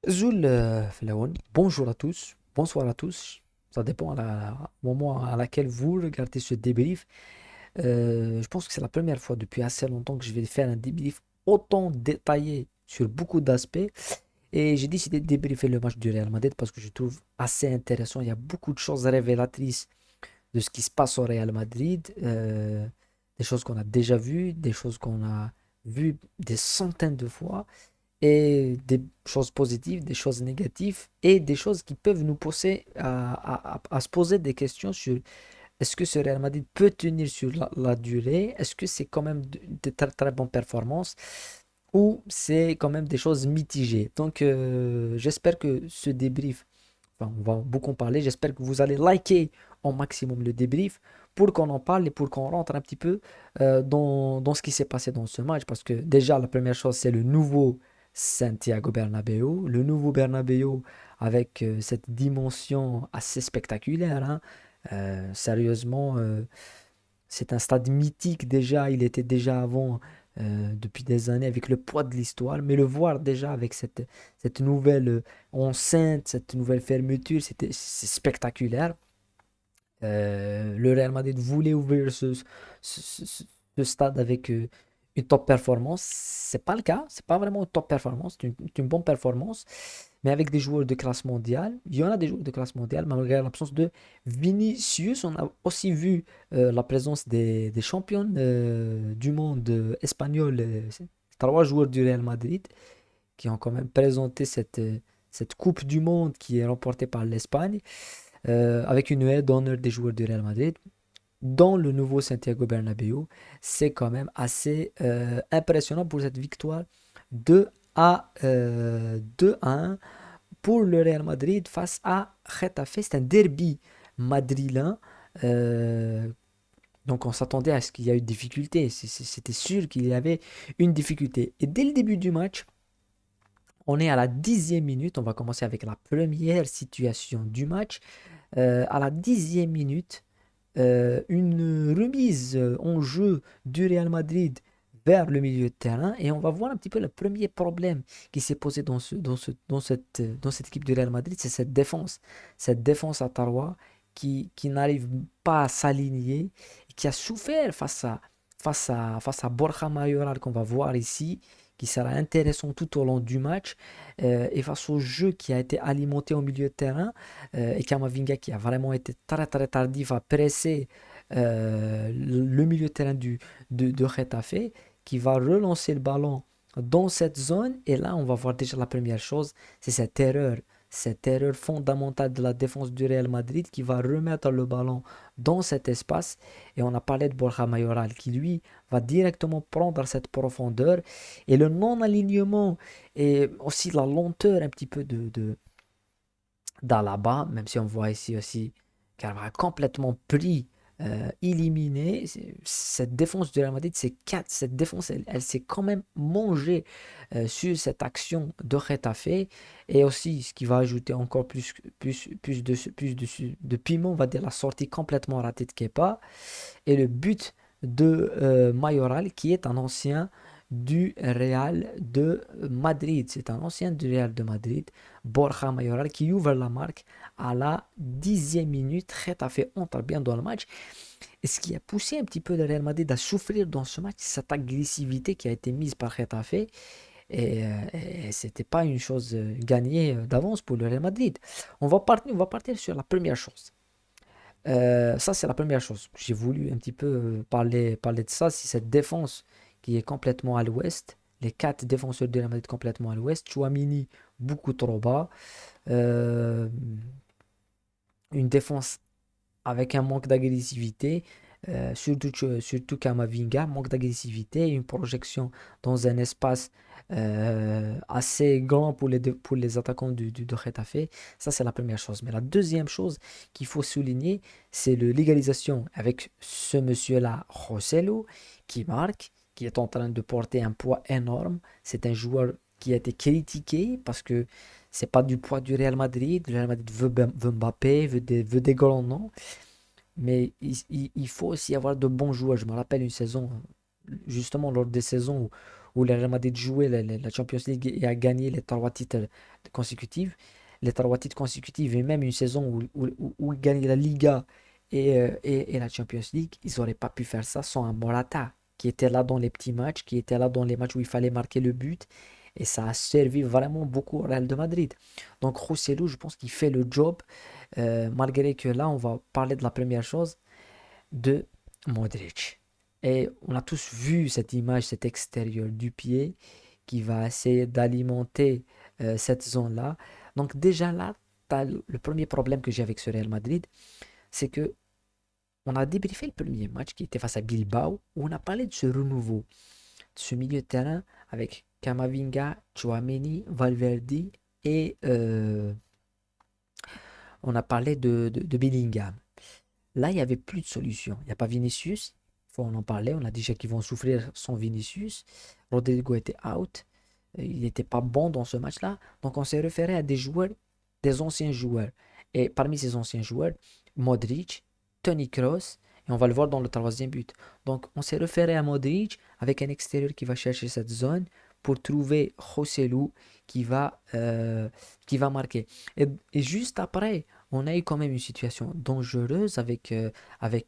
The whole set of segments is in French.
Zoul Felaoun, bonjour à tous, bonsoir à tous. Ça dépend au moment à laquelle vous regardez ce débrief. Je pense que c'est la première fois depuis assez longtemps que je vais faire un débrief autant détaillé sur beaucoup d'aspects. Et j'ai décidé de débriefer le match du Real Madrid parce que je trouve assez intéressant. Il y a beaucoup de choses révélatrices de ce qui se passe au Real Madrid. Des choses qu'on a déjà vues, des choses qu'on a vues des centaines de fois et des choses positives, des choses négatives et des choses qui peuvent nous pousser à se poser des questions sur est-ce que ce Real Madrid peut tenir sur la durée, est-ce que c'est quand même de très très bonnes performances ou c'est quand même des choses mitigées. Donc j'espère que ce débrief, enfin on va beaucoup en parler, j'espère que vous allez liker au maximum le débrief pour qu'on en parle et pour qu'on rentre un petit peu dans ce qui s'est passé dans ce match. Parce que déjà, la première chose, c'est le nouveau Santiago Bernabéu. Le nouveau Bernabéu avec cette dimension assez spectaculaire, hein. Sérieusement, c'est un stade mythique déjà. Il était déjà avant, depuis des années, avec le poids de l'histoire. Mais le voir déjà avec cette nouvelle enceinte, cette nouvelle fermeture, c'est spectaculaire. Le Real Madrid voulait ouvrir ce stade avec une top performance. C'est pas le cas, c'est pas vraiment une top performance, c'est une bonne performance, mais avec des joueurs de classe mondiale. Il y en a des joueurs de classe mondiale, malgré l'absence de Vinicius. On a aussi vu la présence des champions du monde espagnol, trois joueurs du Real Madrid qui ont quand même présenté cette Coupe du Monde qui est remportée par l'Espagne avec une aide d'honneur des joueurs du Real Madrid dans le nouveau Santiago Bernabéu. C'est quand même assez impressionnant pour cette victoire 2 à 1 pour le Real Madrid face à Getafe. C'est un derby madrilène. euh, donc on s'attendait à ce qu'il y ait une difficulté. C'était sûr qu'il y avait une difficulté. Et dès le début du match, on est à la 10e minute. On va commencer avec la première situation du match. À la 10e minute, une remise en jeu du Real Madrid vers le milieu de terrain et on va voir un petit peu le premier problème qui s'est posé dans cette équipe du Real Madrid, c'est cette défense à Tarwa qui n'arrive pas à s'aligner et qui a souffert face à Borja Mayoral qu'on va voir ici, qui sera intéressant tout au long du match, et face au jeu qui a été alimenté au milieu de terrain, et Kamavinga qui a vraiment été très très tardif à presser le milieu de terrain de Getafe, qui va relancer le ballon dans cette zone. Et là, on va voir déjà la première chose, c'est cette erreur fondamentale de la défense du Real Madrid qui va remettre le ballon dans cet espace. Et on a parlé de Borja Mayoral qui, lui, va directement prendre cette profondeur. Et le non-alignement et aussi la lenteur un petit peu d'Alaba, même si on voit ici aussi qu'elle a complètement pris, éliminé. Cette défense du Real Madrid, cette défense, elle s'est quand même mangée sur cette action de Getafe. Et aussi, ce qui va ajouter encore plus de piment, on va dire la sortie complètement ratée de Kepa et le but de Mayoral, qui est un ancien du Real de Madrid. C'est un ancien du Real de Madrid, Borja Mayoral, qui ouvre la marque à la 10e minute. Getafe entre bien dans le match. Et ce qui a poussé un petit peu le Real Madrid à souffrir dans ce match, c'est cette agressivité qui a été mise par Getafe. Et c'était pas une chose gagnée d'avance pour le Real Madrid. On va partir sur la première chose. Ça, c'est la première chose. J'ai voulu un petit peu parler de ça. C'est cette défense qui est complètement à l'ouest. Les quatre défenseurs de Real Madrid complètement à l'ouest. Chouamini beaucoup trop bas. Euh, une défense avec un manque d'agressivité. Surtout Kamavinga, manque d'agressivité, une projection dans un espace assez grand pour les attaquants de Getafe. Ça, c'est la première chose. Mais la deuxième chose qu'il faut souligner, c'est l'égalisation avec ce monsieur-là, Joselu, qui marque, qui est en train de porter un poids énorme. C'est un joueur qui a été critiqué parce que c'est pas du poids du Real Madrid. Le Real Madrid veut Mbappé, veut des grands noms. Mais il faut aussi avoir de bons joueurs. Je me rappelle une saison, justement lors des saisons où le Real Madrid jouait la Champions League et a gagné les trois titres consécutifs. Les trois titres consécutifs et même une saison où il gagnait la Liga et la Champions League, ils n'auraient pas pu faire ça sans un Morata qui était là dans les petits matchs, qui était là dans les matchs où il fallait marquer le but. Et ça a servi vraiment beaucoup au Real de Madrid. Donc Rosselló, je pense qu'il fait le job, malgré que là, on va parler de la première chose, de Modric. Et on a tous vu cette image, cet extérieur du pied qui va essayer d'alimenter cette zone-là. Donc déjà là, le premier problème que j'ai avec ce Real Madrid, c'est que on a débriefé le premier match qui était face à Bilbao, où on a parlé de ce renouveau, de ce milieu de terrain avec Camavinga, Chouameni, Valverde et on a parlé de Bellingham. Là, il n'y avait plus de solution. Il n'y a pas Vinicius. On en parlait. On a déjà qu'ils vont souffrir sans Vinicius. Rodrigo était out. Il n'était pas bon dans ce match-là. Donc, on s'est référé à des joueurs, des anciens joueurs. Et parmi ces anciens joueurs, Modric, Toni Kroos, et on va le voir dans le troisième but. Donc, on s'est référé à Modric avec un extérieur qui va chercher cette zone pour trouver Joselu qui va marquer. Et juste après, on a eu quand même une situation dangereuse avec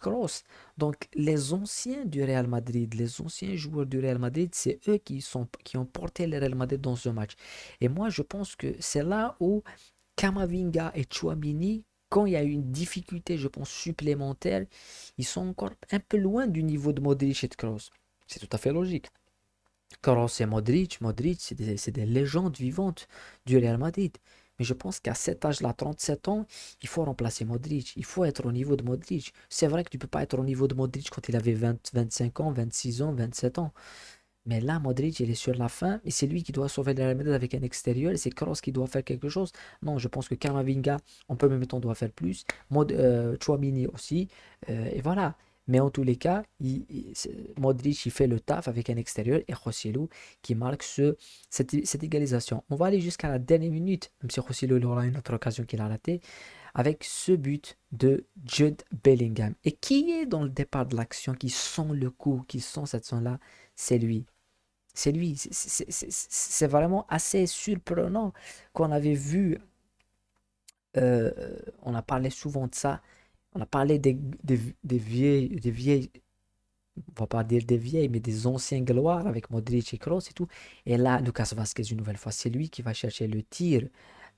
Kroos. Donc, les anciens du Real Madrid, les anciens joueurs du Real Madrid, c'est eux qui ont porté le Real Madrid dans ce match. Et moi, je pense que c'est là où Camavinga et Chouamini, quand il y a eu une difficulté, je pense, supplémentaire, ils sont encore un peu loin du niveau de Modric et de Kroos. C'est tout à fait logique. Kroos et Modric, c'est des légendes vivantes du Real Madrid. Mais je pense qu'à cet âge-là, 37 ans, il faut remplacer Modric. Il faut être au niveau de Modric. C'est vrai que tu ne peux pas être au niveau de Modric quand il avait 20, 25 ans, 26 ans, 27 ans. Mais là, Modric, il est sur la fin et c'est lui qui doit sauver le Real Madrid avec un extérieur et c'est Kroos qui doit faire quelque chose. Non, je pense que Kamavinga, en premier temps, doit faire plus. Chouamini aussi. Et voilà. Mais en tous les cas, Modric, il fait le taf avec un extérieur et Joselu qui marque cette égalisation. On va aller jusqu'à la dernière minute, même si Joselu il aura une autre occasion qu'il a ratée, avec ce but de Jude Bellingham. Et qui est dans le départ de l'action, qui sent le coup, qui sent cette zone-là, c'est lui. C'est lui. C'est vraiment assez surprenant qu'on avait vu. On a parlé souvent de ça. On a parlé des vieilles, on va pas dire des vieilles, mais des anciens gloires avec Modric et Kroos et tout. Et là, Lucas Vasquez, une nouvelle fois, c'est lui qui va chercher le tir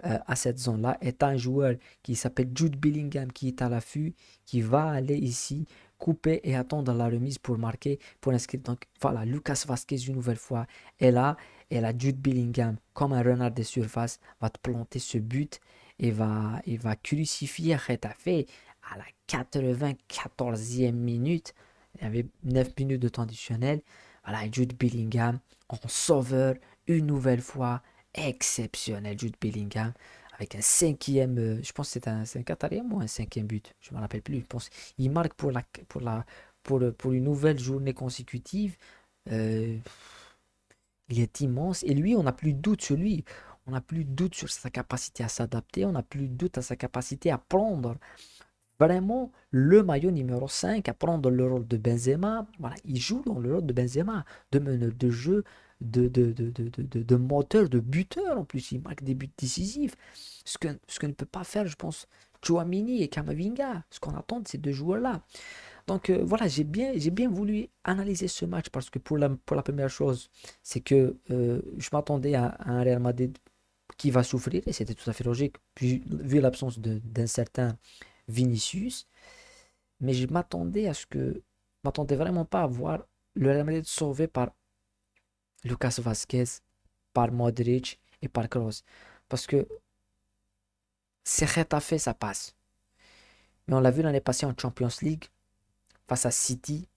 à cette zone-là. Est un joueur qui s'appelle Jude Bellingham qui est à l'affût, qui va aller ici couper et attendre la remise pour marquer, pour inscrire. Donc voilà, Lucas Vasquez une nouvelle fois est là. Et là, Jude Bellingham, comme un renard des surfaces, va te planter ce but et va crucifier Retafe à la 94e minute. Il y avait 9 minutes de temps additionnel. Voilà, Jude Bellingham en sauveur, une nouvelle fois, exceptionnel Jude Bellingham, avec un cinquième, je pense que c'est un quatrième ou un cinquième but, je ne me rappelle plus. Je pense il marque pour une nouvelle journée consécutive. Euh, il est immense et lui, on n'a plus de doute sur lui. On n'a plus de doute sur sa capacité à s'adapter, on n'a plus de doute à sa capacité à prendre vraiment le maillot numéro 5 à prendre le rôle de Benzema. Voilà, il joue dans le rôle de Benzema, de meneur de jeu, de moteur, de buteur en plus. Il marque des buts décisifs. Ce que ne peut pas faire, je pense, Chouamini et Kamavinga. Ce qu'on attend de ces deux joueurs-là. Donc voilà, j'ai bien voulu analyser ce match parce que pour la première chose, c'est que je m'attendais à un Real Madrid qui va souffrir et c'était tout à fait logique, puis, vu l'absence d'un certain Vinicius, mais je m'attendais vraiment pas à voir le Real Madrid sauvé par Lucas Vasquez, par Modric et par Kroos. Parce que c'est Getafe, ça passe. Mais on l'a vu l'année passée en Champions League, face à City,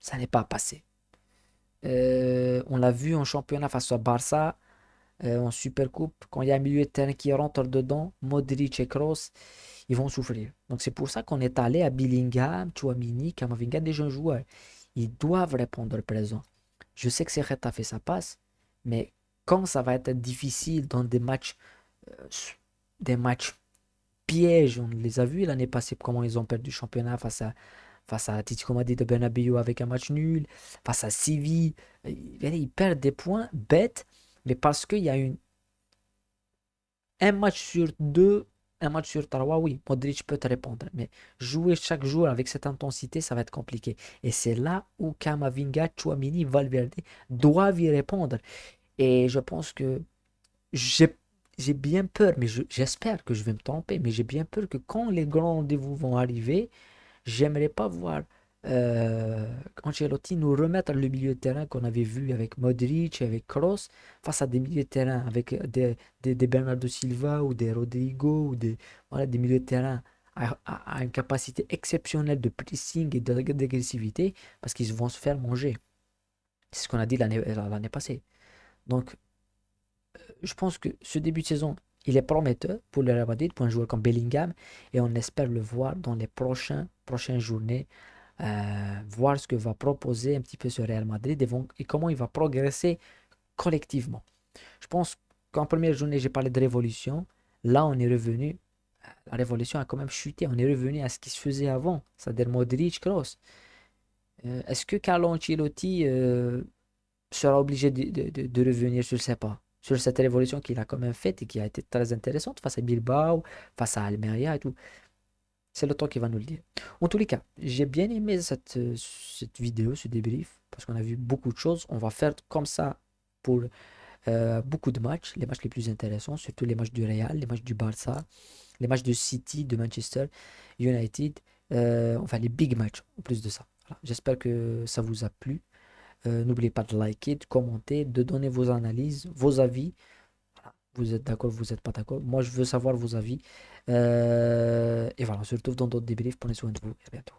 ça n'est pas passé. On l'a vu en championnat face au Barça, en Supercoupe, quand il y a un milieu de terrain qui rentre dedans, Modric et Kroos, ils vont souffrir. Donc c'est pour ça qu'on est allé à Bellingham, Chouamini, Camavinga, des jeunes joueurs. Ils doivent répondre présent. Je sais que c'est Retafe, ça passe, mais quand ça va être difficile dans euh, des matchs pièges, on les a vus l'année passée, comment ils ont perdu le championnat face à Atletico Madrid de Bernabéu avec un match nul, face à Séville. Ils perdent des points bêtes, mais parce qu'il y a un match sur deux, un match sur trois, oui, Modric peut te répondre. Mais jouer chaque jour avec cette intensité, ça va être compliqué. Et c'est là où Kamavinga, Tchouaméni, Valverde doivent y répondre. Et je pense que j'ai j'ai bien peur, mais j'espère que je vais me tromper, mais j'ai bien peur que quand les grands rendez-vous vont arriver, j'aimerais pas voir euh, Ancelotti nous remettre le milieu de terrain qu'on avait vu avec Modric et avec Kroos face à des milieux de terrain avec des Bernardo Silva ou des Rodrigo ou voilà, des milieux de terrain à une capacité exceptionnelle de pressing et d'agressivité parce qu'ils vont se faire manger. C'est ce qu'on a dit l'année passée. Donc, je pense que ce début de saison, il est prometteur pour le Real Madrid, pour un joueur comme Bellingham, et on espère le voir dans les prochaines journées, voir ce que va proposer un petit peu ce Real Madrid et comment il va progresser collectivement. Je pense qu'en première journée, j'ai parlé de révolution. Là, on est revenu, la révolution a quand même chuté, on est revenu à ce qui se faisait avant, c'est-à-dire Modric, Kroos. Est-ce que Carlo Ancelotti sera obligé de revenir sur ses pas, sur cette révolution qu'il a quand même faite et qui a été très intéressante face à Bilbao, face à Almeria et tout. C'est le temps qui va nous le dire. En tous les cas, j'ai bien aimé cette vidéo, ce débrief, parce qu'on a vu beaucoup de choses. On va faire comme ça pour beaucoup de matchs, les matchs les plus intéressants, surtout les matchs du Real, les matchs du Barça, les matchs de City, de Manchester United, enfin les big matchs en plus de ça. Voilà. J'espère que ça vous a plu. N'oubliez pas de liker, de commenter, de donner vos analyses, vos avis. Voilà. Vous êtes d'accord, vous n'êtes pas d'accord. Moi, je veux savoir vos avis. Et voilà, on se retrouve dans d'autres débriefs. Prenez soin de vous et à bientôt.